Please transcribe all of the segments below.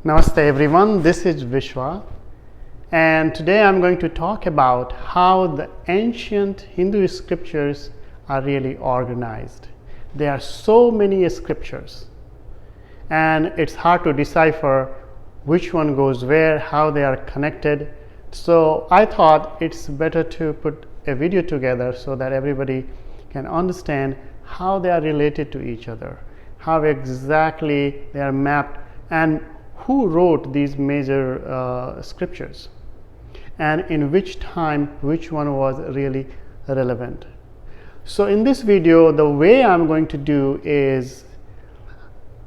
Namaste everyone, this is Vishwa, and today I'm going to talk about how the ancient Hindu scriptures are really organized. There are so many scriptures and it's hard to decipher which one goes where, how they are connected. So I thought it's better to put a video together so that everybody can understand how they are related to each other, how exactly they are mapped, and who wrote these major scriptures, and in which time which one was really relevant. So in this video, the way I'm going to do is,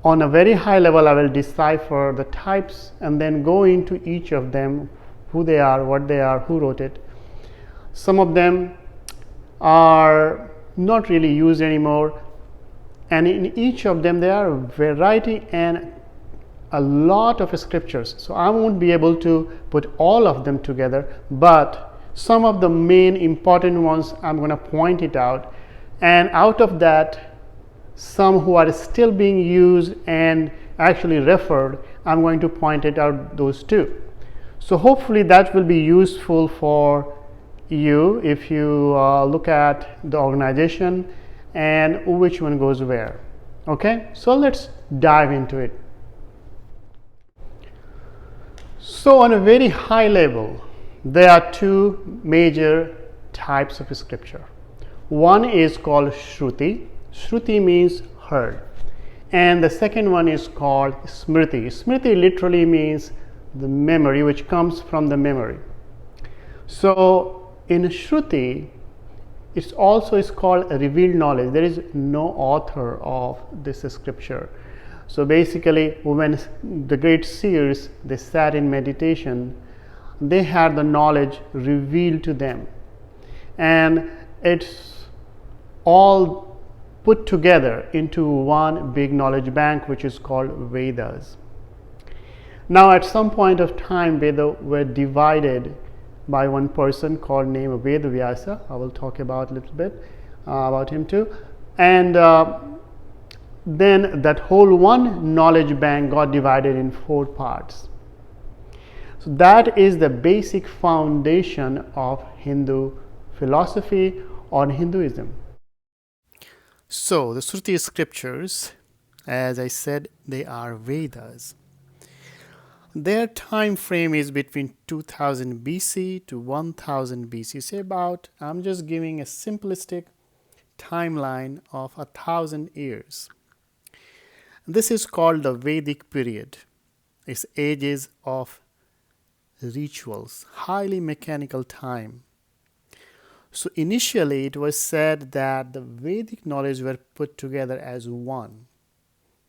on a very high level, I will decipher the types and then go into each of them, who they are, what they are, who wrote it. Some of them are not really used anymore, and in each of them there are a variety and a lot of scriptures. So I won't be able to put all of them together, but some of the main important ones I'm going to point it out, and out of that, some who are still being used and actually referred, I'm going to point it out those too. So hopefully that will be useful for you if you look at the organization and which one goes where. Okay, so let's dive into it. So on a very high level, there are two major types of scripture. One is called ЩRУТI. ЩRУTI means heard. And the second one is called Smriti. Smriti literally means the memory, which comes from the memory. So in ЩRУTI, it also is called a revealed knowledge. There is no author of this scripture. So basically, when the great seers, they sat in meditation, they had the knowledge revealed to them, and it's all put together into one big knowledge bank, which is called Vedas. Now at some point of time, Vedas were divided by one person called named Vedavyasa. I will talk about a little bit about him too. And then that whole one knowledge bank got divided in 4 parts. So that is the basic foundation of Hindu philosophy or Hinduism. So the ЩRУTI scriptures, as I said, they are Vedas. Their time frame is between 2000 BC to 1000 BC. Say about, I'm just giving a simplistic timeline of 1000 years. This is called the Vedic period. It's ages of rituals, highly mechanical time. So initially it was said that the Vedic knowledge were put together as one.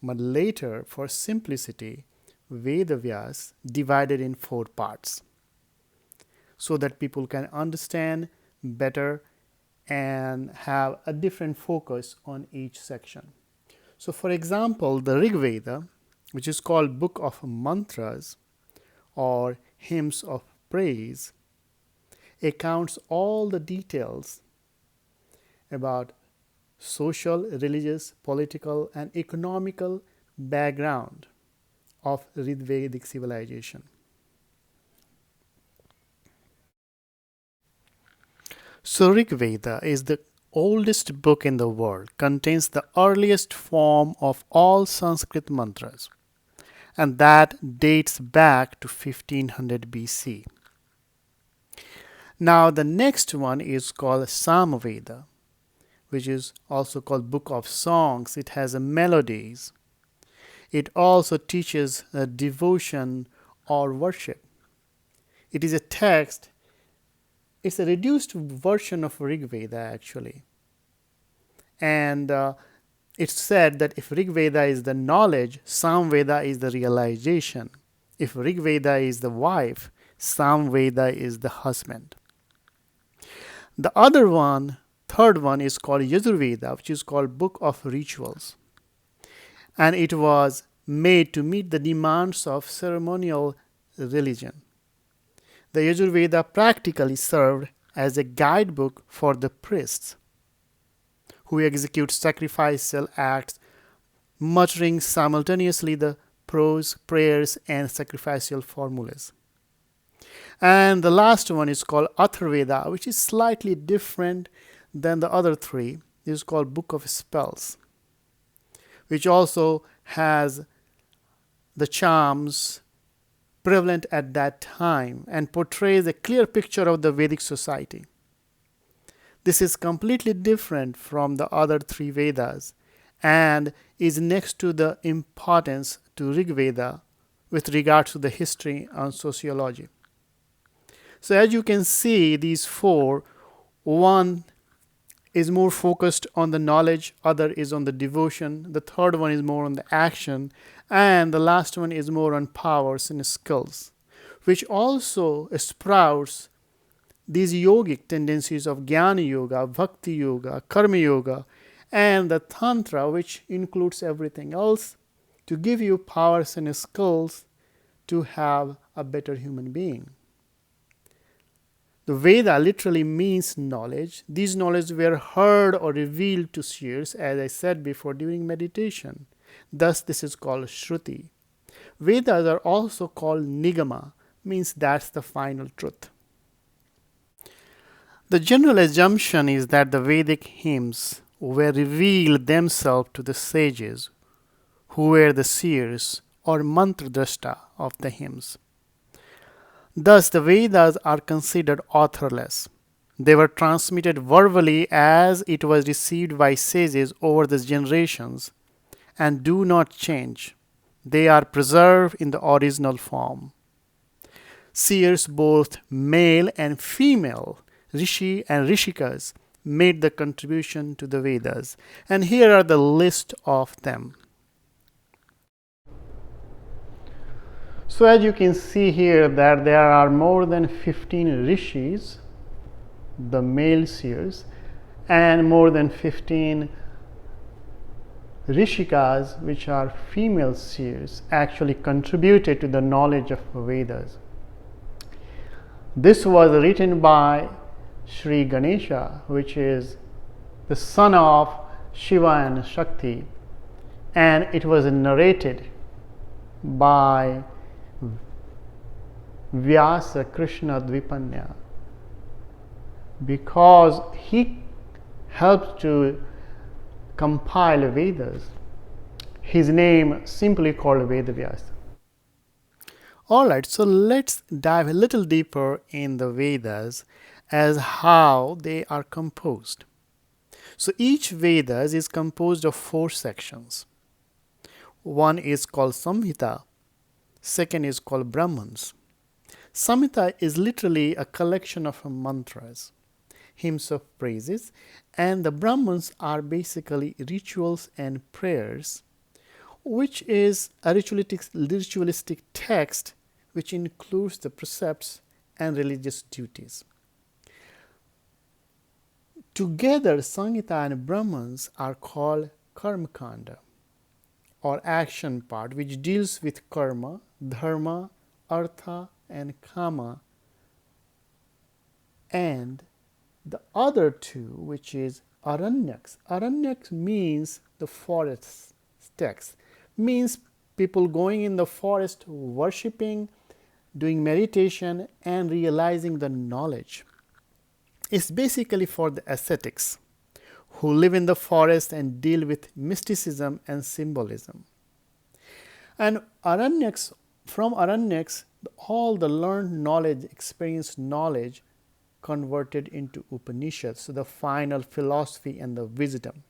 But later, for simplicity, Vedavyas divided in 4 parts so that people can understand better and have a different focus on each section. So for example, the Rig Veda, which is called Book of Mantras or Hymns of Praise, accounts all the details about social, religious, political, and economical background of Vedic civilization. So Rig Veda is the oldest book in the world, contains the earliest form of all Sanskrit mantras, and that dates back to 1500 BC. Now the next one is called Samveda, which is also called Book of Songs. It has melodies. It also teaches devotion or worship. It is a text. It's a reduced version of Rig Veda actually. And it's said that if Rig Veda is the knowledge, Samveda is the realization. If Rig Veda is the wife, Samveda is the husband. The other one, third one, is called Yajurveda, which is called Book of Rituals. And it was made to meet the demands of ceremonial religion. The Yajurveda practically served as a guidebook for the priests who execute sacrificial acts, muttering simultaneously the prose, prayers, and sacrificial formulas. And the last one is called Atharvaveda, which is slightly different than the other three. It is called Book of Spells, which also has the charms prevalent at that time and portrays a clear picture of the Vedic society. This is completely different from the other three Vedas and is next to the importance to Rig Veda with regards to the history and sociology. So as you can see, these four, one is more focused on the knowledge, other is on the devotion, the third one is more on the action, and the last one is more on powers and skills, which also sprouts these yogic tendencies of Jnana Yoga, Bhakti Yoga, Karma Yoga, and the Tantra, which includes everything else, to give you powers and skills to have a better human being. The Veda literally means knowledge. These knowledge were heard or revealed to seers, as I said before, during meditation. Thus, this is called Shruti. Vedas are also called Nigama, means that's the final truth. The general assumption is that the Vedic hymns were revealed themselves to the sages, who were the seers or mantra-drashta of the hymns. Thus, the Vedas are considered authorless. They were transmitted verbally as it was received by sages over the generations and do not change. They are preserved in the original form. Seers, both male and female, Rishi and Rishikas, made the contribution to the Vedas. And here are the list of them. So as you can see here that there are more than 15 rishis, the male seers, and more than 15 rishikas, which are female seers, actually contributed to the knowledge of Vedas. This was written by Sri Ganesha, which is the son of Shiva and Shakti, and it was narrated by Vyasa Krishna Dvipanya, because he helped to compile Vedas. His name simply called Vedavyasa. Alright, so let's dive a little deeper in the Vedas as how they are composed. So each Vedas is composed of 4 sections. One is called Samhita, second is called Brahmans. Samhita is literally a collection of mantras, hymns of praises, and the Brahmans are basically rituals and prayers, which is a ritualistic text which includes the precepts and religious duties. Together, Samhita and Brahmans are called Karmakanda, or action part, which deals with karma, dharma, artha, and kama, and the other two, which is aranyaks. Aranyaks means the forest text, means people going in the forest, worshipping, doing meditation, and realizing the knowledge. It's basically for the ascetics who live in the forest and deal with mysticism and symbolism. And aranyaks, from aranyaks, all the learned knowledge, experienced knowledge converted into Upanishads, so the final philosophy and the wisdom.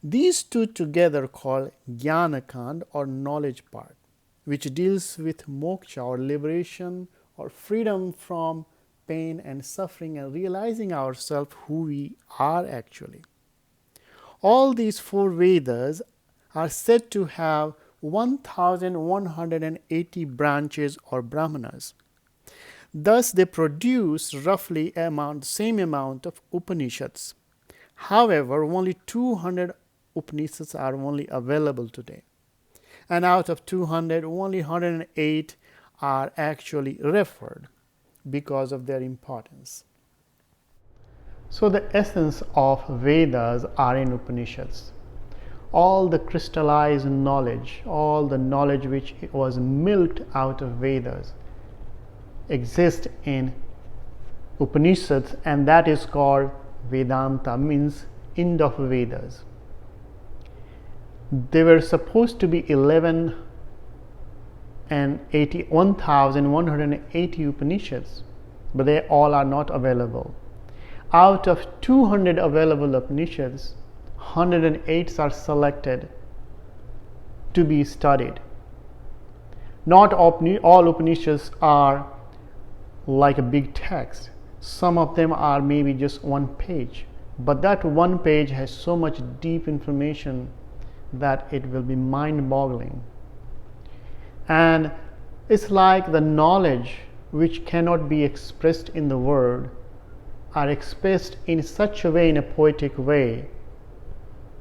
These two together called Jnanakand, or knowledge part, which deals with moksha or liberation or freedom from pain and suffering and realizing ourselves who we are actually. All these 4 Vedas are said to have 1180 branches or brahmanas. Thus, they produce roughly same amount of Upanishads. However, only 200 Upanishads are only available today. And out of 200, only 108 are actually referred because of their importance. So the essence of Vedas are in Upanishads. all the crystallized knowledge, all the knowledge which was milked out of Vedas, exists in Upanishads, and that is called Vedanta, means end of Vedas. There were supposed to be 1180 Upanishads, but they all are not available. Out of 200 available Upanishads, 108 are selected to be studied. Not all Upanishads are like a big text. Some of them are maybe just one page, but that one page has so much deep information that it will be mind-boggling. And it's like the knowledge which cannot be expressed in the word are expressed in such a way, in a poetic way,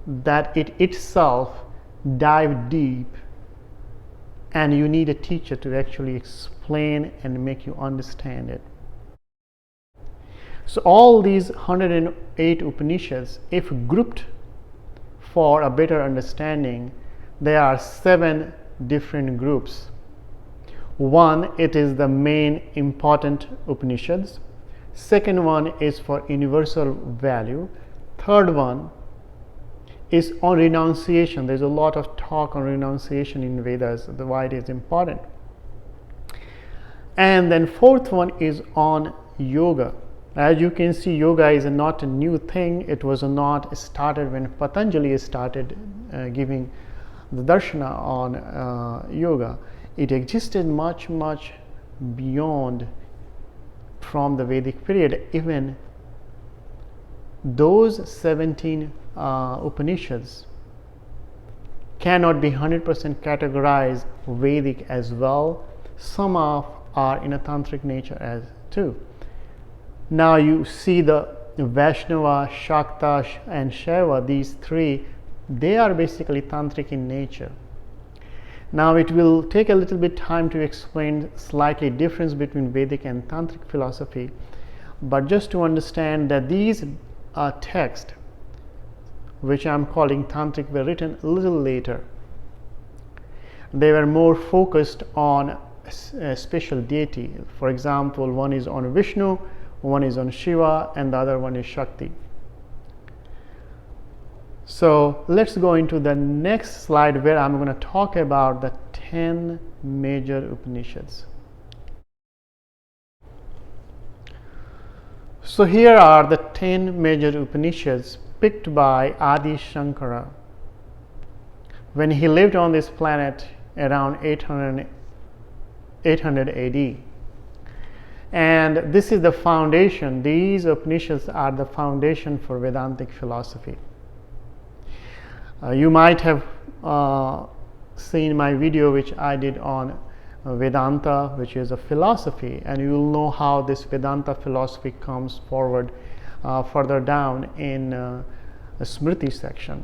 that it itself dive deep, and you need a teacher to actually explain and make you understand it. So all these 108 Upanishads, if grouped for a better understanding, there are 7 different groups. One, it is the main important Upanishads. Second one is for universal value. Third one is on renunciation. There's a lot of talk on renunciation in Vedas, why it is important. And then fourth one is on yoga. As you can see, yoga is not a new thing. It was not started when Patanjali started giving the Darshana on yoga. It existed much beyond from the Vedic period. Even those 17 Upanishads cannot be 100% categorized Vedic as well. Some are in a tantric nature as too. Now you see the Vaishnava, Shakta and Shaiva, these three, they are basically tantric in nature. Now it will take a little bit time to explain slightly difference between Vedic and tantric philosophy, but just to understand that these texts, which I am calling tantric, were written a little later. They were more focused on a special deity. For example, one is on Vishnu, one is on Shiva, and the other one is Shakti. So let's go into the next slide, where I'm going to talk about the 10 major Upanishads. So here are the 10 major Upanishads picked by Adi Shankara when he lived on this planet around 800 AD. And this is the foundation. These Upanishads are the foundation for Vedantic philosophy. You might have seen my video which I did on Vedanta, which is a philosophy, and you will know how this Vedanta philosophy comes forward further down in the Smriti section.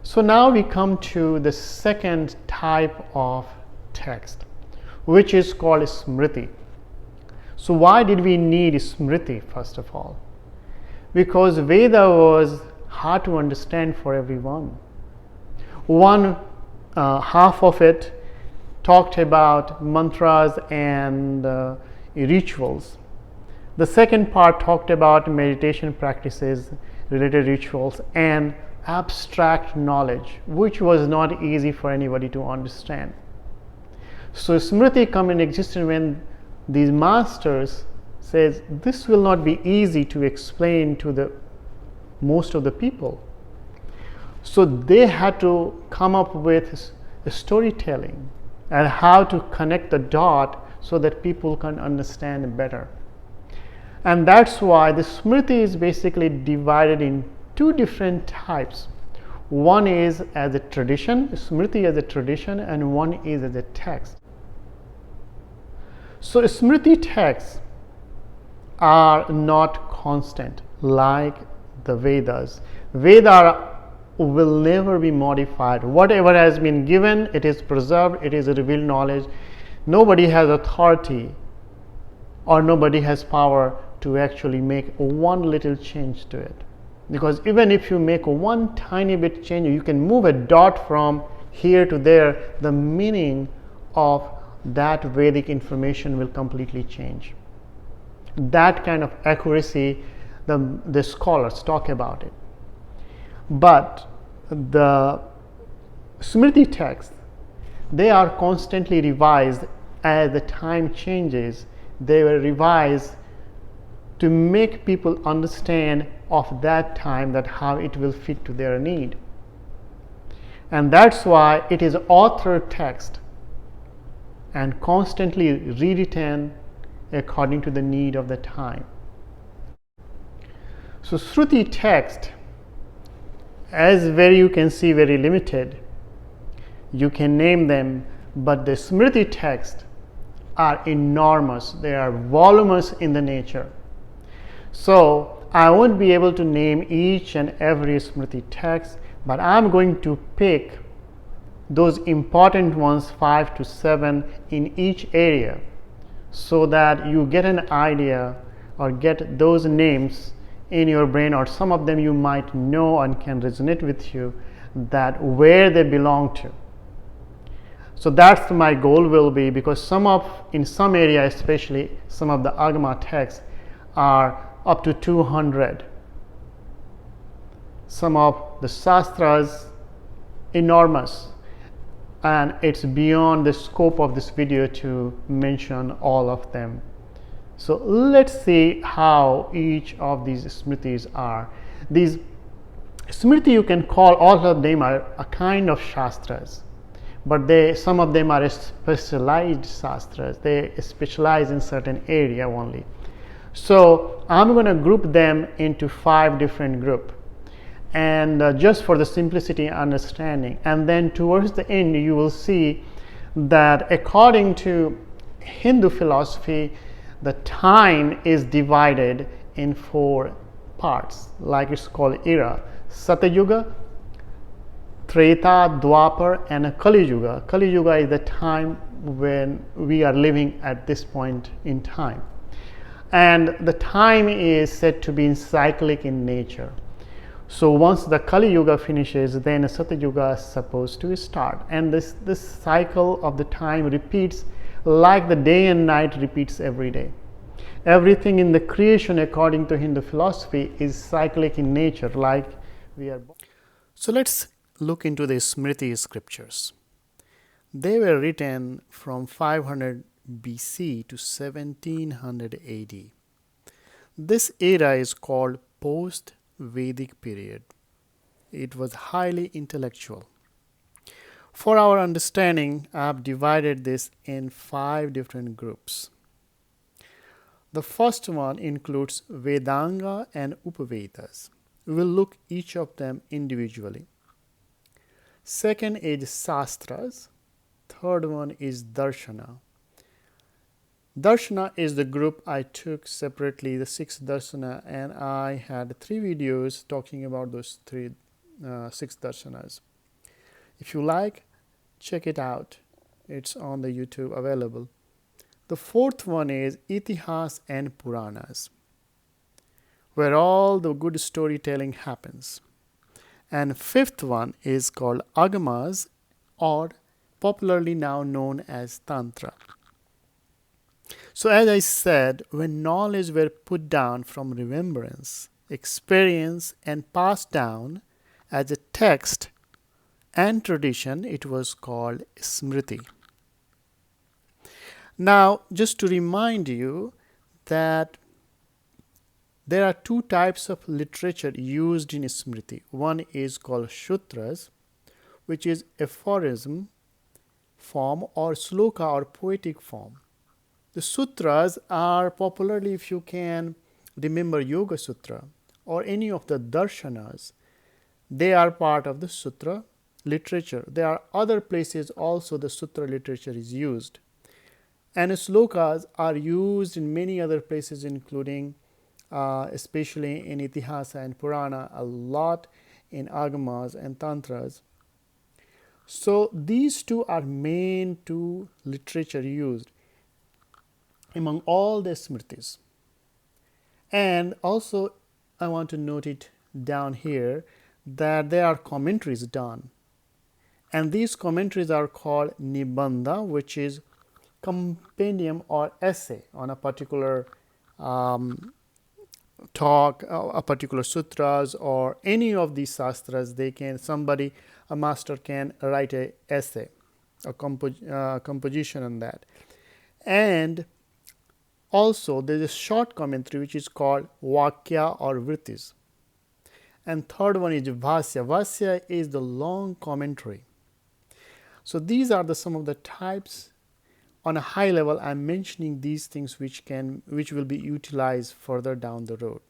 So now we come to the second type of text, which is called Smriti. So why did we need Smriti first of all? Because Veda was hard to understand for everyone. One half of it talked about mantras and rituals. The second part talked about meditation practices, related rituals, and abstract knowledge, which was not easy for anybody to understand. So Smriti come in existence when these masters says this will not be easy to explain to the most of the people. So they had to come up with storytelling and how to connect the dot so that people can understand better. And that's why the Smriti is basically divided in 2 different types. One is as a tradition, Smriti as a tradition, and one is as a text. So Smriti texts are not constant like the Vedas. Veda will never be modified. Whatever has been given, it is preserved, it is a revealed knowledge. Nobody has authority or nobody has power to actually make one little change to it. because even if you make one tiny bit change, you can move a dot from here to there, the meaning of that Vedic information will completely change. That kind of accuracy, the scholars talk about it. But the Smriti texts, they are constantly revised as the time changes. They were revised to make people understand of that time, that how it will fit to their need. And that's why it is authored text and constantly rewritten according to the need of the time. So Shruti text, as very you can see, very limited. You can name them, but the Smriti texts are enormous. They are voluminous in the nature. So I won't be able to name each and every Smriti text, but I'm going to pick those important ones, 5 to 7 in each area, so that you get an idea or get those names in your brain, or some of them you might know and can resonate with you, that where they belong to. So that's my goal will be, because in some area, especially some of the Agama texts are up to 200. Some of the Shastras enormous, and it's beyond the scope of this video to mention all of them. So let's see how each of these Smritis are. These Smriti, you can call all of them are a kind of Shastras, but some of them are specialized Shastras. They specialize in certain area only. So I'm going to group them into 5 different groups, and just for the simplicity understanding. And then towards the end, you will see that according to Hindu philosophy, the time is divided in 4 parts, like it's called era: Satyuga, Treta, Dwapar, and Kali Yuga. Kali Yuga is the time when we are living at this point in time. And the time is said to be cyclic in nature. So once the Kali Yuga finishes, then Satya Yuga is supposed to start. And this cycle of the time repeats like the day and night repeats every day. Everything in the creation, according to Hindu philosophy, is cyclic in nature, like we are born. So let's look into the Smriti scriptures. They were written from 500 BC to 1700 AD. This era is called post-Vedic period. It was highly intellectual. For our understanding, I have divided this in 5 different groups. The first one includes Vedanga and UPVEDAS. We will look each of them individually. Second is Shastras. Third one is Darshana. Darshana is the group I took separately, the 6 Darshana, and I had 3 videos talking about those 6 Darshanas. If you like, check it out. It's on the YouTube available. The fourth one is ITIHASA and Puranas, where all the good storytelling happens. And fifth one is called Agamas, or popularly now known as Tantra. So as I said, when knowledge were put down from remembrance, experience, and passed down as a text and tradition, it was called Smriti. Now, just to remind you that there are 2 types of literature used in Smriti. One is called Sutras, which is aphorism form or sloka or poetic form. The sutras are popularly, if you can remember Yoga Sutra or any of the darshanas, they are part of the sutra literature. There are other places also the sutra literature is used. And slokas are used in many other places, including especially in Itihasa and Purana, a lot in Agamas and Tantras. So these 2 are main 2 literature used among all the Smritis. And also I want to note it down here that there are commentaries done, and these commentaries are called nibandha, which is compendium or essay on a particular talk, a particular sutras or any of these shastras. They can, somebody, a master can write a essay, a composition on that. And also there is a short commentary which is called vakya or vrittis. And third one is vasya. Vasya is the long commentary. So these are some of the types. On a high level, I'm mentioning these things which will be utilized further down the road.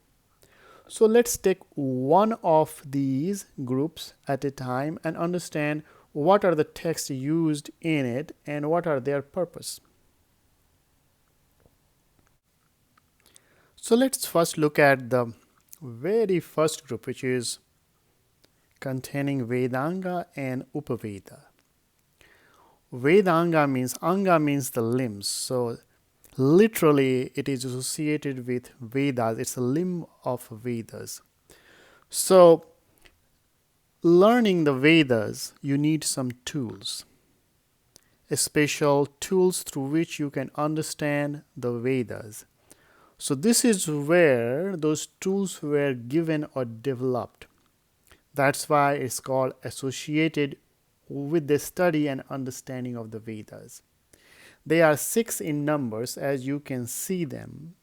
So let's take one of these groups at a time and understand what are the texts used in it and what are their purpose. So let's first look at the very first group, which is containing Vedanga and UPVEDA. Vedanga means, anga means the limbs. So literally it is associated with Vedas. It's a limb of Vedas. So learning the Vedas, you need some tools, special tools through which you can understand the Vedas. So this is where those tools were given or developed. That's why it's called associated with the study and understanding of the Vedas. They are 6 in numbers, as you can see them.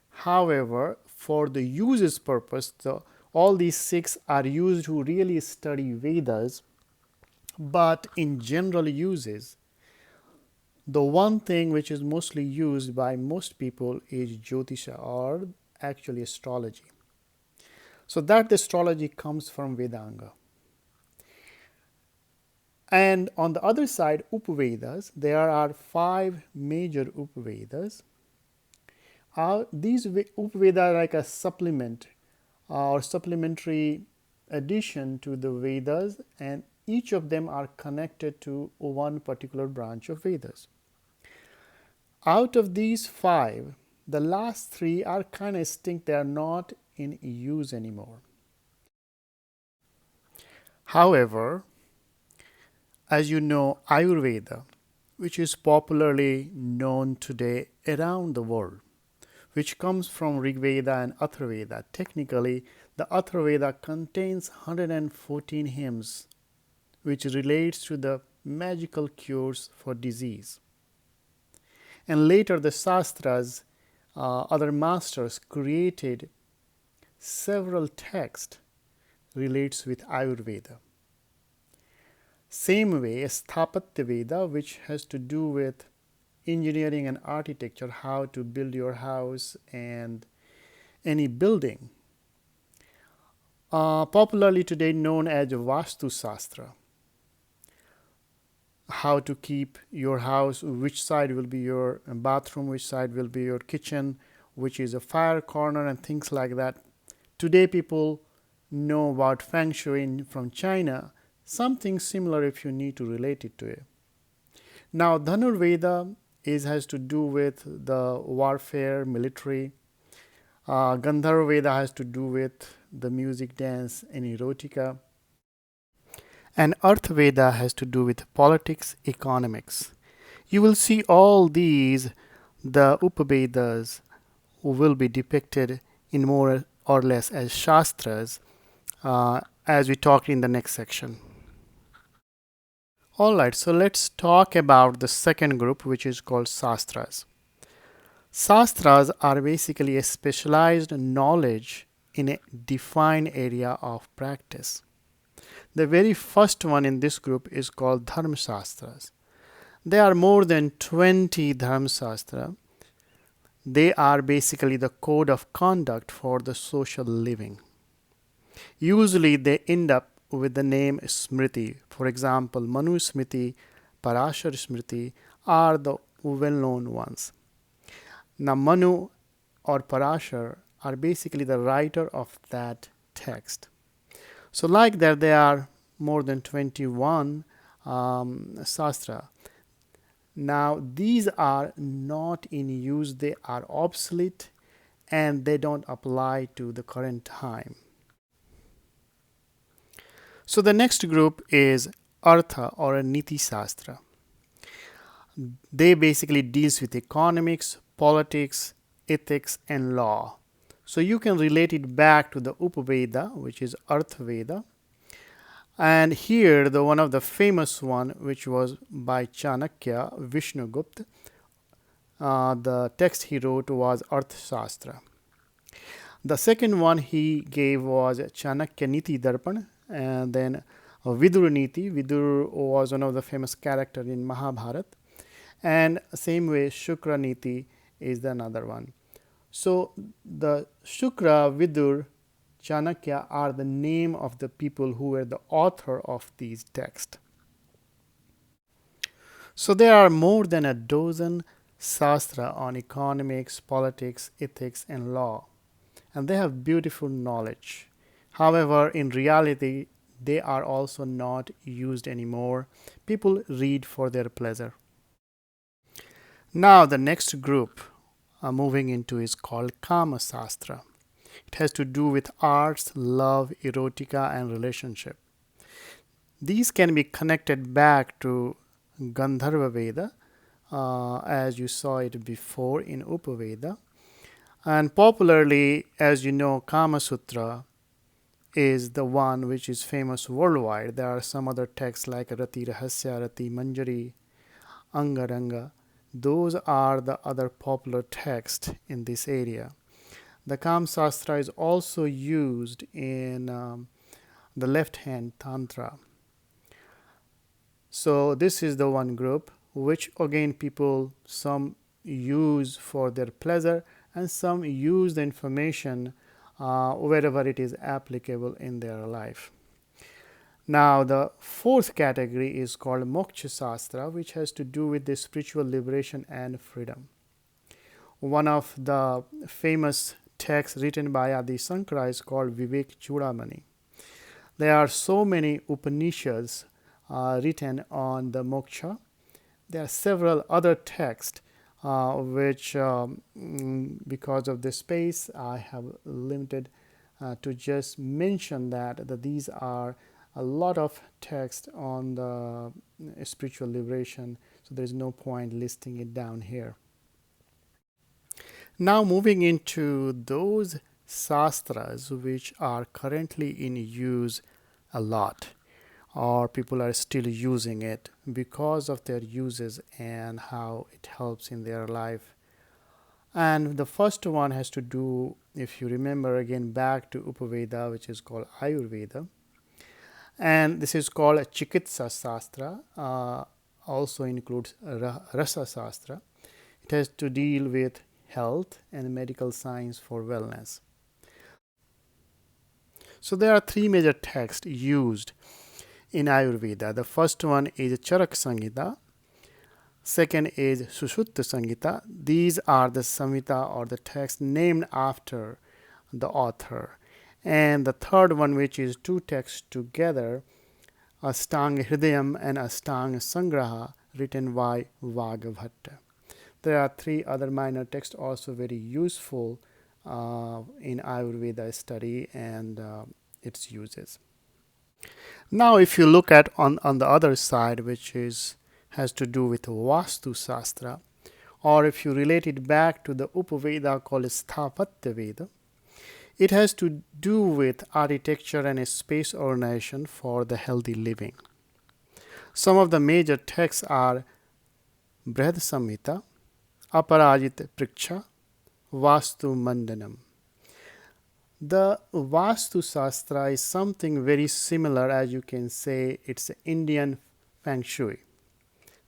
However, for the user's purpose, all these 6 are used to really study Vedas, but in general uses, the one thing which is mostly used by most people is Jyotisha, or actually astrology. So that astrology comes from Vedanga. And on the other side, UPVEDAS, there are 5 major UPVEDAS. These UPVEDAS are like a supplement or supplementary addition to the Vedas, and each of them are connected to one particular branch of Vedas. Out of these 5, the last 3 are kind of extinct. They are not in use anymore. However, as you know, Ayurveda, which is popularly known today around the world, which comes from Rigveda and Atharvaveda. Technically, the Atharvaveda contains 114 hymns, which relates to the magical cures for disease. And later the Shastras, other masters created several texts relates with Ayurveda. Same way, Sthapatya Veda, which has to do with engineering and architecture, how to build your house and any building, popularly today known as Vastu Shastra. How to keep your house, which side will be your bathroom, which side will be your kitchen, which is a fire corner, and things like that. Today people know about Feng Shui from China. Something similar if you need to relate it to it. Now, Dhanurveda has to do with the warfare, military. Gandharva Veda has to do with the music, dance, and erotica. And Artha Veda has to do with politics, economics. You will see all these, the UPVEDAS, will be depicted in more or less as Shastras, as we talk in the next section. Alright, so let's talk about the second group, which is called Shastras. Shastras are basically a specialized knowledge in a defined area of practice. The very first one in this group is called Dharma Shastras. There are more than 20 Dharma Shastra. They are basically the code of conduct for the social living. Usually they end up with the name Smriti. For example, Manu Smriti, Parashar Smriti are the well-known ones. Now, Manu or Parashar are basically the writer of that text. So like that, there are more than 21 Shastra. Now, these are not in use. They are obsolete and they don't apply to the current time. So the next group is Artha or a Niti Shastra. They basically deals with economics, politics, ethics and law. So you can relate it back to the UPVEDA, which is Artha Veda. And here the one of the famous one, which was by Chanakya Vishnugupta, the text he wrote was Arthashastra. The second one he gave was Chanakya Niti Darpan, and then Vidur Niti. Vidur was one of the famous characters in Mahabharata, and same way Shukra Niti is the another one. So the Shukra, Vidur, Chanakya are the name of the people who were the author of these texts. So there are more than a dozen Shastra on economics, politics, ethics and law, and they have beautiful knowledge. However, in reality, they are also not used anymore. People read for their pleasure. Now the next group moving into is called Kama Shastra. It has to do with arts, love, erotica and relationship. These can be connected back to Gandharva Veda, as you saw it before in Upaveda. And popularly, as you know, Kama Sutra is the one which is famous worldwide. There are some other texts like Rati Rahasya, Rati Manjari, Angaranga. Those are the other popular texts in this area. The Kama Shastra is also used in the left hand Tantra. So this is the one group which again people some use for their pleasure and some use the information wherever it is applicable in their life. Now the fourth category is called Moksha Shastra, which has to do with the spiritual liberation and freedom. One of the famous texts written by Adi Shankara is called Vivek Chudamani. There are so many Upanishads written on the moksha. There are several other texts which because of the space I have limited to just mention that these are a lot of text on the spiritual liberation, so there is no point listing it down here. Now moving into those shastras which are currently in use a lot, or people are still using it because of their uses and how it helps in their life. And the first one has to do, if you remember again back to Upaveda, which is called Ayurveda, and this is called a Chikitsa Shastra, also includes Rasa Shastra. It has to deal with health and medical science for wellness. So there are three major texts used in Ayurveda. The first one is Charak Samhita, second is Sushruta Samhita. These are the Samhita or the text named after the author. And the third one, which is two texts together, Astanga Hridayam and Astanga Sangraha, written by Bhagavad. There are three other minor texts also very useful in Ayurveda study and its uses. Now if you look at on the other side, which has to do with Vastu Shastra, or if you relate it back to the Upaveda called Sthapatya Veda, it has to do with architecture and space organization for the healthy living. Some of the major texts are Brihad Samhita, Aparajit Priksha, Vastu Mandanam. The Vastu Shastra is something very similar, as you can say, it's Indian Feng Shui.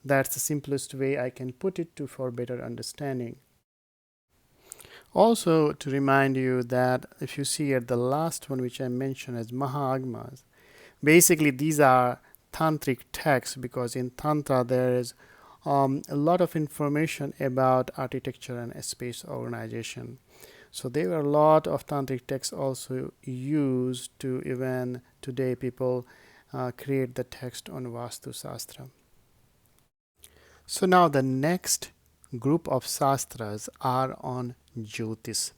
That's the simplest way I can put it for better understanding. Also, to remind you that if you see at the last one, which I mentioned as Agamas, basically these are tantric texts, because in Tantra there is a lot of information about architecture and space organization. So there are a lot of tantric texts also used to even today people create the text on Vastu Shastra. So now the next group of shastras are on Jyotish,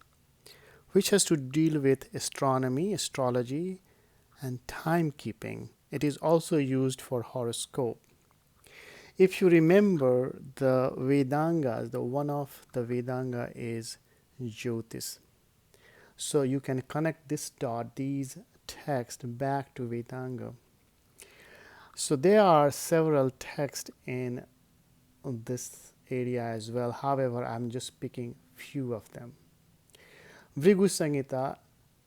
which has to deal with astronomy, astrology, and timekeeping. It is also used for horoscope. If you remember the Vedangas, the one of the Vedanga is Jyotis. So you can connect this dot, these texts back to Vedanga. So there are several texts in this area as well. However, I'm just picking few of them. Vrigu Samhita,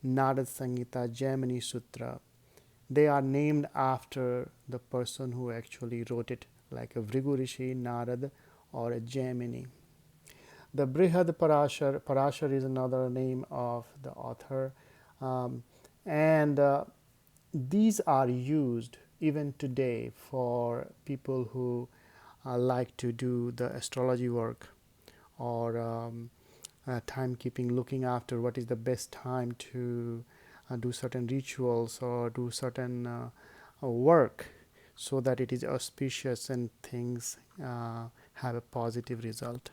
Narad Samhita, Jaimini Sutra. They are named after the person who actually wrote it, like a Vrigu Rishi, Narad, or a Jaimini. The Brihad Parashar, Parashar is another name of the author, and these are used even today for people who like to do the astrology work or timekeeping, looking after what is the best time to do certain rituals or do certain work so that it is auspicious and things have a positive result.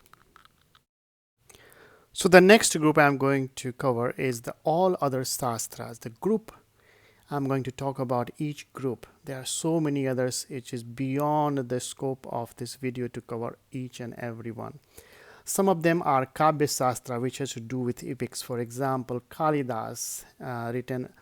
So the next group I'm going to cover is the all other Shastras. The group I'm going to talk about each group. There are so many others, it is beyond the scope of this video to cover each and every one. Some of them are Kavya Shastra, which has to do with epics. For example, Kalidas written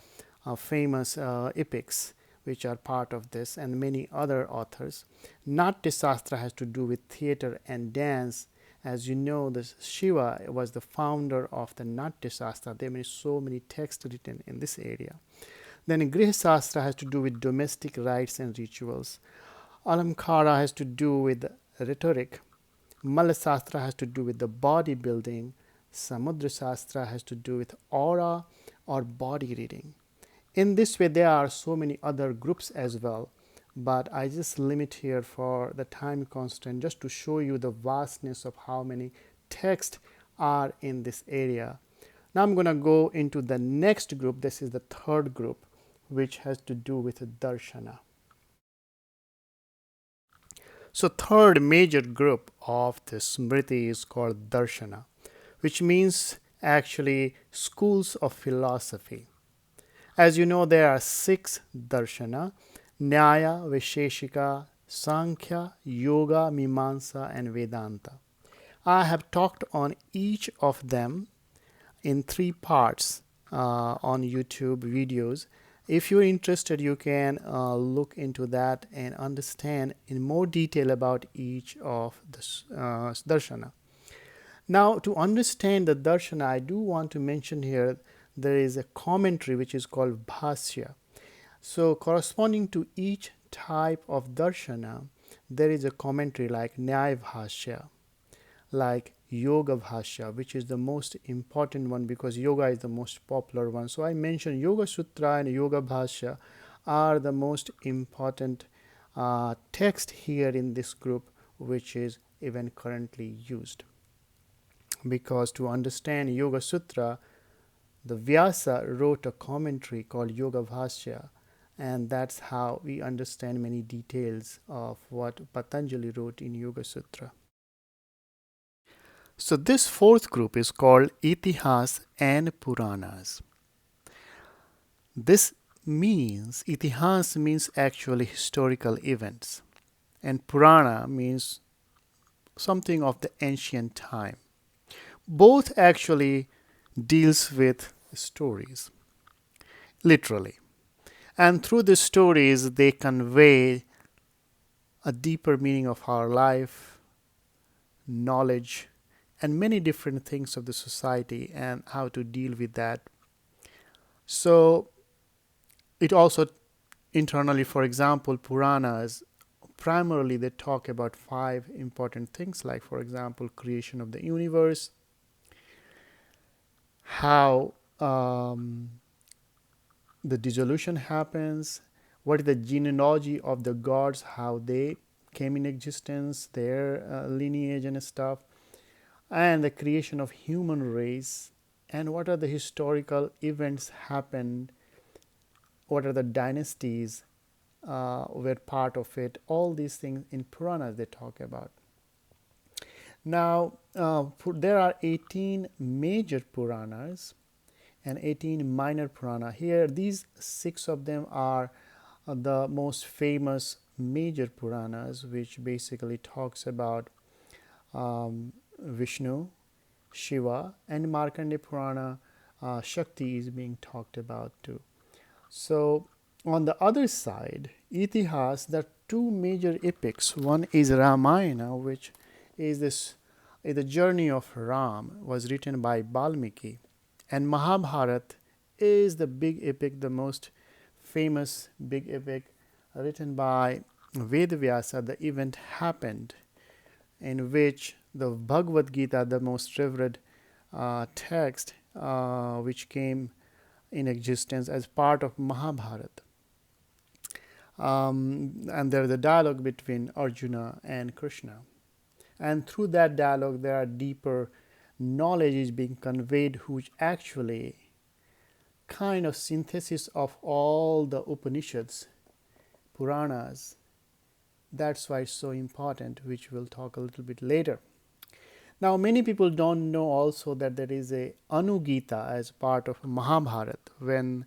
famous epics which are part of this, and many other authors. Natya Shastra has to do with theater and dance. As you know, this Shiva was the founder of the Natya Shastra. There are so many texts written in this area. Then Griha Shastra has to do with domestic rites and rituals. Alamkara has to do with rhetoric. Mala Shastra has to do with the body building. Samudra Shastra has to do with aura or body reading. In this way, there are so many other groups as well, but I just limit here for the time constraint just to show you the vastness of how many texts are in this area. Now I'm going to go into the next group. This is the third group, which has to do with Darshana. So third major group of the Smriti is called Darshana, which means actually schools of philosophy. As you know, there are 6 Darshana: Nyaya, Vaisesika, Samkhya, Yoga, Mimamsa, and Vedanta. I have talked on each of them in 3 parts on YouTube videos. If you're interested, you can look into that and understand in more detail about each of the Darshana. Now, to understand the Darshana, I do want to mention here there is a commentary which is called Bhashya. So, corresponding to each type of Darshana, there is a commentary like Nyaya Bhashya, like Yoga Bhashya, which is the most important one because yoga is the most popular one. So I mentioned Yoga Sutra and Yoga Bhashya are the most important text here in this group, which is even currently used. Because to understand Yoga Sutra, the Vyasa wrote a commentary called Yoga Bhashya, and that's how we understand many details of what Patanjali wrote in Yoga Sutra. So this fourth group is called ITIHASA and Puranas. This means, Itihas means actually historical events, and Purana means something of the ancient time. Both actually deals with stories, literally. And through the stories, they convey a deeper meaning of our life, knowledge, and many different things of the society and how to deal with that. So it also internally, for example, Puranas, primarily they talk about 5 important things, like for example, creation of the universe, how the dissolution happens, what is the genealogy of the gods, how they came in existence, their lineage and stuff, and the creation of human race, and what are the historical events happened, what are the dynasties were part of it. All these things in Puranas they talk about. Now there are 18 major Puranas, and 18 minor Purana. Here, these 6 of them are the most famous major Puranas, which basically talks about Vishnu, Shiva, and Markandeya Purana, Shakti is being talked about too. So, on the other side, Itihas, there are 2 major epics. One is Ramayana, which is the journey of Ram, was written by Valmiki, and Mahabharata is the big epic, the most famous big epic written by Vedavyasa. The event happened in which the Bhagavad Gita, the most revered text, which came in existence as part of Mahabharata. And there is a dialogue between Arjuna and Krishna. And through that dialogue, there are deeper knowledge is being conveyed, which actually kind of synthesis of all the Upanishads, Puranas. That's why it's so important, which we'll talk a little bit later. Now, many people don't know also that there is a Anugita as part of Mahabharata, when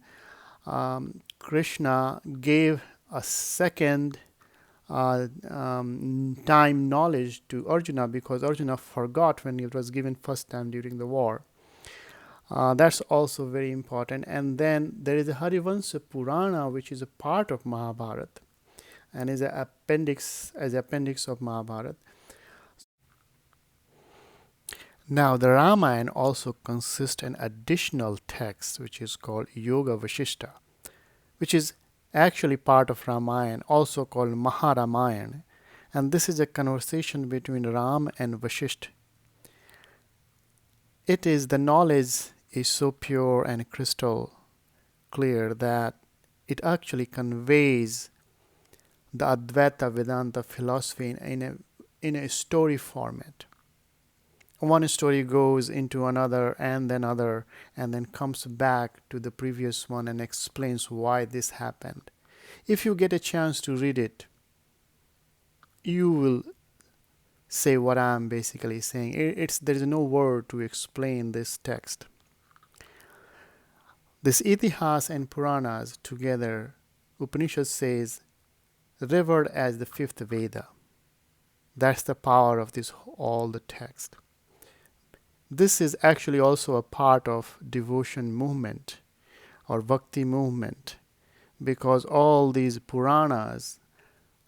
Krishna gave a second time knowledge to Arjuna, because Arjuna forgot when it was given first time during the war. That's also very important. And then there is a Harivansa Purana, which is a part of Mahabharata and is an appendix of Mahabharata. Now, the Ramayana also consists an additional text which is called Yoga Vasishta, which is actually part of Ramayana, also called Maharamayana, and this is a conversation between Ram and Vasishta. It is, the knowledge is so pure and crystal clear that it actually conveys the Advaita Vedanta philosophy in a story format. One story goes into another and then comes back to the previous one and explains why this happened. If you get a chance to read it, you will say what I'm basically saying. There is no word to explain this text. This Itihas and Puranas together, Upanishad says, revered as the 5th Veda. That's the power of all the text. This is actually also a part of devotion movement or bhakti movement, because all these Puranas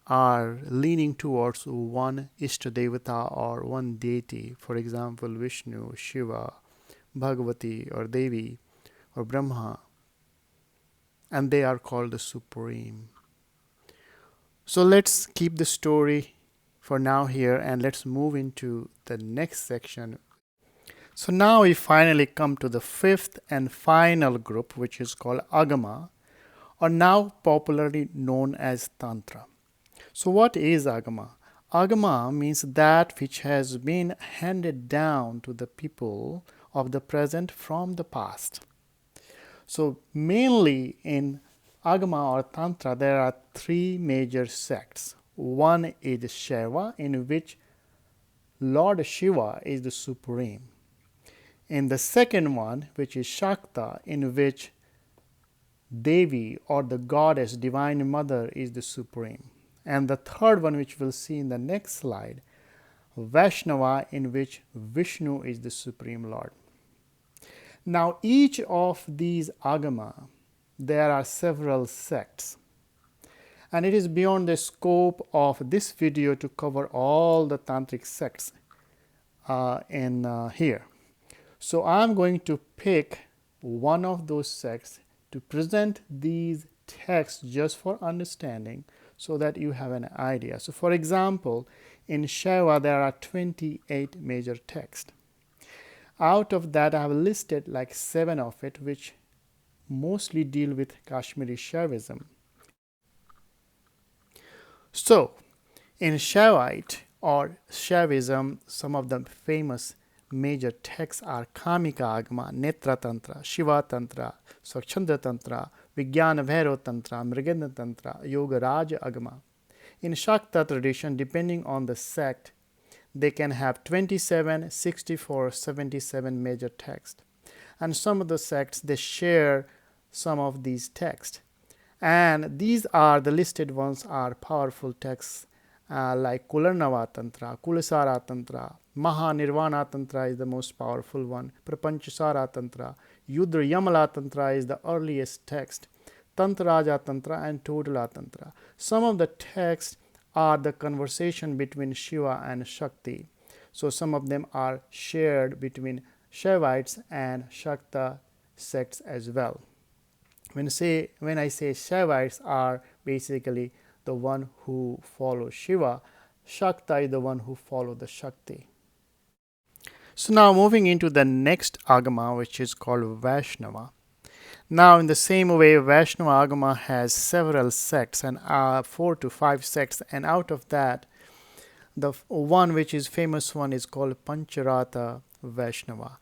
are leaning towards one Ishtadevata or one deity, for example, Vishnu, Shiva, Bhagavati or Devi or Brahma, and they are called the Supreme. So let's keep the story for now here and let's move into the next section. So now we finally come to the 5th and final group, which is called Agama, or now popularly known as Tantra. So what is Agama? Agama means that which has been handed down to the people of the present from the past. So mainly in Agama or Tantra, there are 3 major sects. One is Shaiva, in which Lord Shiva is the supreme. In the second one, which is Shakta, in which Devi or the goddess, divine mother, is the supreme. And the third one, which we'll see in the next slide, Vaishnava, in which Vishnu is the supreme Lord. Now, each of these Agama, there are several sects. And it is beyond the scope of this video to cover all the tantric sects here. So I'm going to pick one of those sects to present these texts just for understanding so that you have an idea. So for example, in Shaiva there are 28 major texts. Out of that I have listed like 7 of it which mostly deal with Kashmiri Shaivism. So in Shaivite or Shaivism, some of the famous major texts are Kamika Agama, Netra Tantra, Shiva Tantra, Swachandra Tantra, Vijnana Bhairav Tantra, Mrigendra Tantra, Yoga Raja Agama. In Shakta tradition, depending on the sect, they can have 27, 64, 77 major texts. and some of the sects, they share some of these texts. And these are the listed ones are powerful texts like Kularnava Tantra, Kulasara Tantra, Mahanirvana Tantra is the most powerful one, Prapanchasara Tantra, Yudra Yamala Tantra is the earliest text, Tantraja Tantra and Todala Tantra. Some of the texts are the conversation between Shiva and Shakti. So some of them are shared between Shaivites and Shakta sects as well. When I say Shaivites are basically the one who follow Shiva, Shakta is the one who follow the Shakti. So now moving into the next Agama, which is called Vaishnava. Now in the same way, Vaishnava Agama has several sects and 4 to 5 sects, and out of that, the one which is famous one is called Pancharata Vaishnava.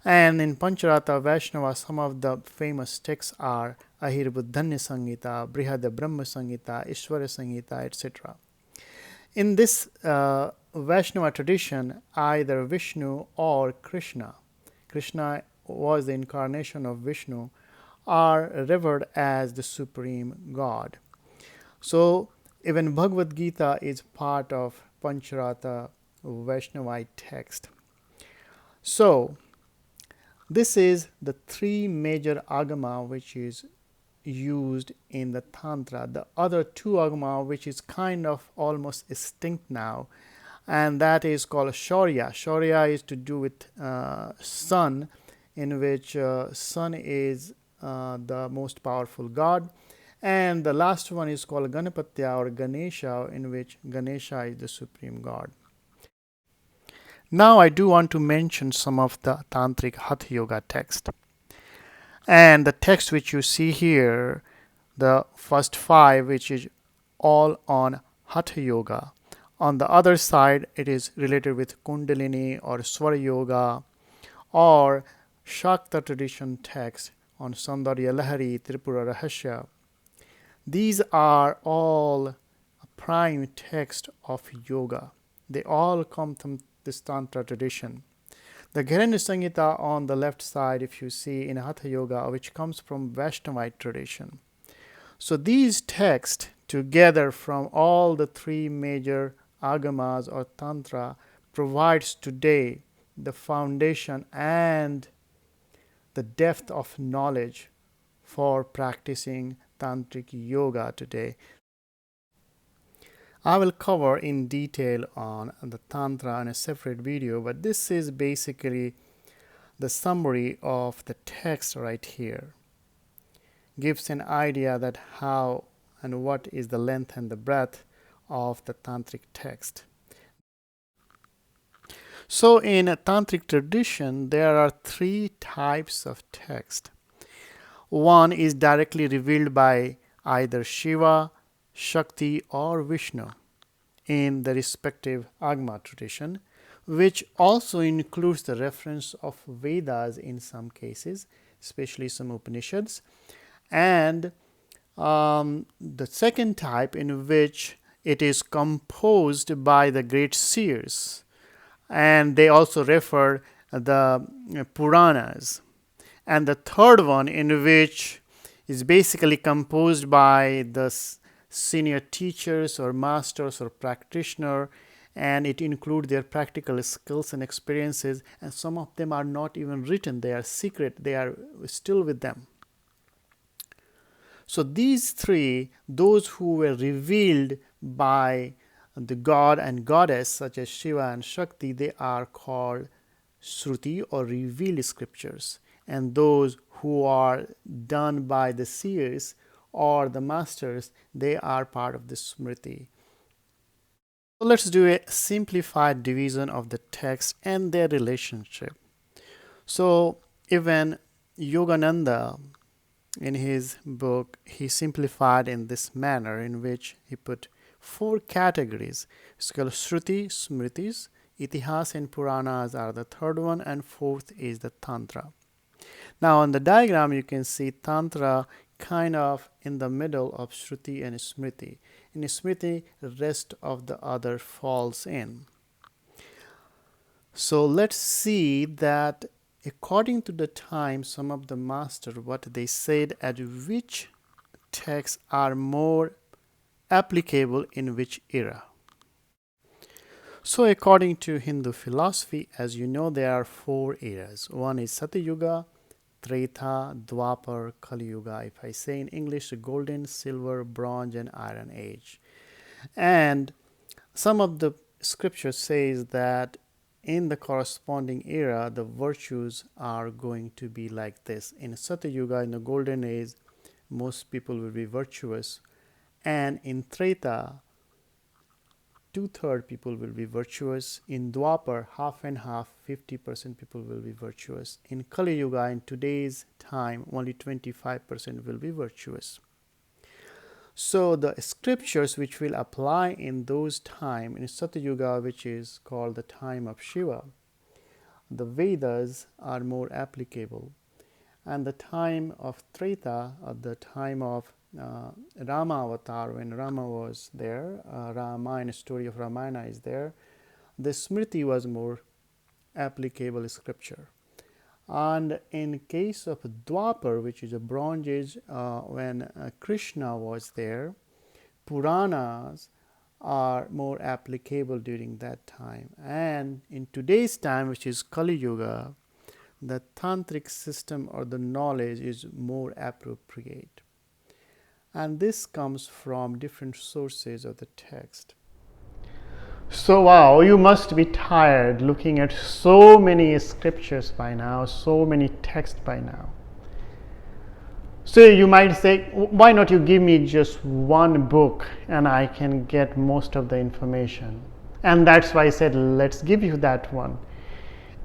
And in Pancharata Vaishnava, some of the famous texts are Ahirbuddhanya Samhita, Brihada Brahma Samhita, Ishvara Samhita, etc. In this Vaishnava tradition, either Vishnu or Krishna was the incarnation of Vishnu, are revered as the supreme God. So even Bhagavad Gita is part of Pancharata Vaishnavite text. So this is the 3 major Agama which is used in the Tantra. The other 2 Agama which is kind of almost extinct now, and that is called Shaurya. Shaurya is to do with sun, in which sun is the most powerful god, and the last one is called Ganapatya or Ganesha, in which Ganesha is the supreme god. Now I do want to mention some of the Tantric Hatha Yoga text. And the text which you see here, the first 5, which is all on Hatha Yoga. On the other side, it is related with Kundalini or Swara Yoga or Shakta tradition text on Saundarya Lahari, Tripura Rahasya. These are all prime text of yoga. They all come from this Tantra tradition. The Gheranya Samhita on the left side, if you see in Hatha Yoga, which comes from Vaishnavite tradition. So these texts together from all the 3 major Agamas or Tantra provides today the foundation and the depth of knowledge for practicing Tantric Yoga today. I will cover in detail on the Tantra in a separate video, but this is basically the summary of the text right here. Gives an idea that how and what is the length and the breadth of the Tantric text. So in a Tantric tradition, there are 3 types of text. One is directly revealed by either Shiva, Shakti or Vishnu in the respective Agama tradition, which also includes the reference of Vedas in some cases, especially some Upanishads. And the second type, in which it is composed by the great seers, and they also refer the Puranas. And the third one, in which is basically composed by the senior teachers or masters or practitioner, and it includes their practical skills and experiences, and some of them are not even written, they are secret, they are still with them. So these 3, those who were revealed by the god and goddess such as Shiva and Shakti, they are called SHRUTI or revealed scriptures, and those who are done by the seers or the masters, they are part of the Smriti. So let's do a simplified division of the text and their relationship. So even Yogananda, in his book, he simplified in this manner, in which he put 4 categories. It's called Shruti, Smritis, Itihasa and Puranas are the third one, and fourth is the Tantra. Now on the diagram you can see Tantra kind of in the middle of Shruti and Smriti. In Smriti, the rest of the other falls in. So let's see that according to the time, some of the masters, what they said at which texts are more applicable in which era. So according to Hindu philosophy, as you know, there are 4 eras. One is Satyuga, Treta, Dwapar, Kali Yuga. If I say in English, the golden, silver, bronze and iron age. And some of the scriptures says that in the corresponding era, the virtues are going to be like this. In Satyuga, in the golden age, most people will be virtuous. And in Treta, 2/3 people will be virtuous. In Dwapar, half and half, 50% people will be virtuous. In Kali Yuga, in today's time, only 25% will be virtuous. So the scriptures which will apply in those time, in Satyuga, which is called the time of Shiva, the Vedas are more applicable. And the time of Treta, at the time of Rama avatar, when Rama was there, Ramayana, story of Ramayana is there, the Smriti was more applicable scripture. And in case of Dwapar, which is a bronze age, when Krishna was there, Puranas are more applicable during that time. And in today's time, which is Kali Yuga, the tantric system or the knowledge is more appropriate. And this comes from different sources of the text. So wow, you must be tired looking at so many scriptures by now, so many texts by now. So you might say, why not you give me just one book and I can get most of the information? And that's why I said, let's give you that one.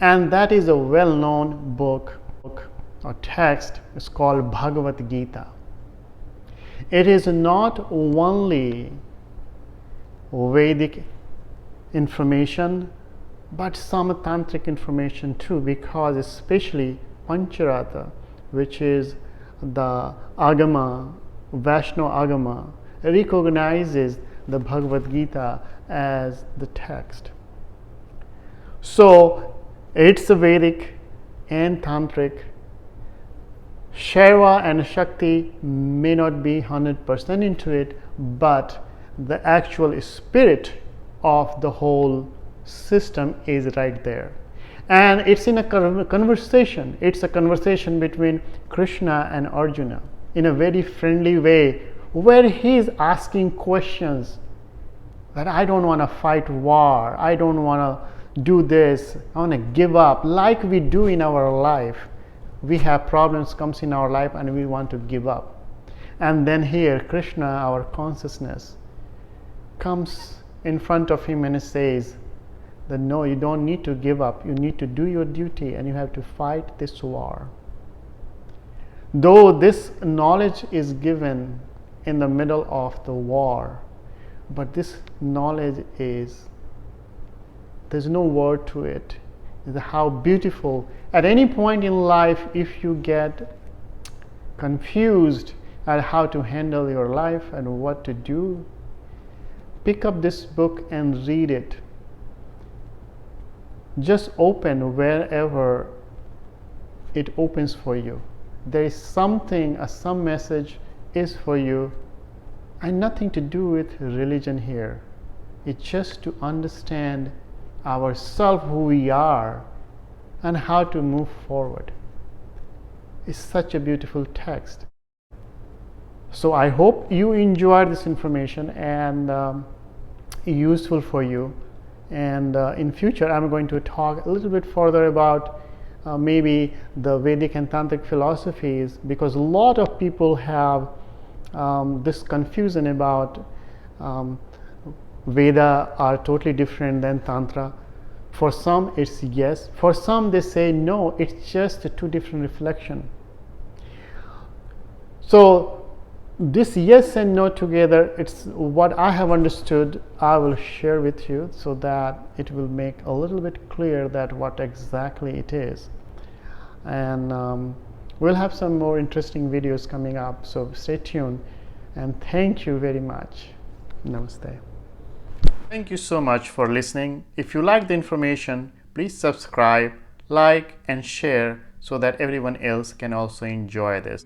And that is a well-known book or text. It's called Bhagavad Gita. It is not only Vedic information, but some tantric information too, because especially Pancharatra, which is the Agama, Vaishnava Agama, recognizes the Bhagavad Gita as the text. So it's a Vedic and tantric. Shaiva and Shakti may not be 100% into it, but the actual spirit of the whole system is right there. And it's in a conversation. It's a conversation between Krishna and Arjuna in a very friendly way, where he is asking questions that I don't want to fight war, I don't want to do this, I want to give up, like we do in our life. We have problems comes in our life and we want to give up. And then here Krishna, our consciousness, comes in front of him and says that no, you don't need to give up, you need to do your duty and you have to fight this war. Though this knowledge is given in the middle of the war, but this knowledge is, there's no word to it. How beautiful. At any point in life, if you get confused at how to handle your life and what to do, pick up this book and read it. Just open wherever it opens for you. There is something, some message is for you, and nothing to do with religion here. It's just to understand ourselves, who we are, and how to move forward. It's such a beautiful text. So I hope you enjoyed this information and useful for you. And in future, I'm going to talk a little bit further about maybe the Vedic and Tantric philosophies, because a lot of people have this confusion about Veda are totally different than Tantra. For some it's yes, for some they say no, it's just two different reflections. So this yes and no together, it's what I have understood, I will share with you so that it will make a little bit clear that what exactly it is. And we'll have some more interesting videos coming up, so stay tuned and thank you very much. Namaste. Thank you so much for listening. If you like the information, please subscribe, like and share so that everyone else can also enjoy this.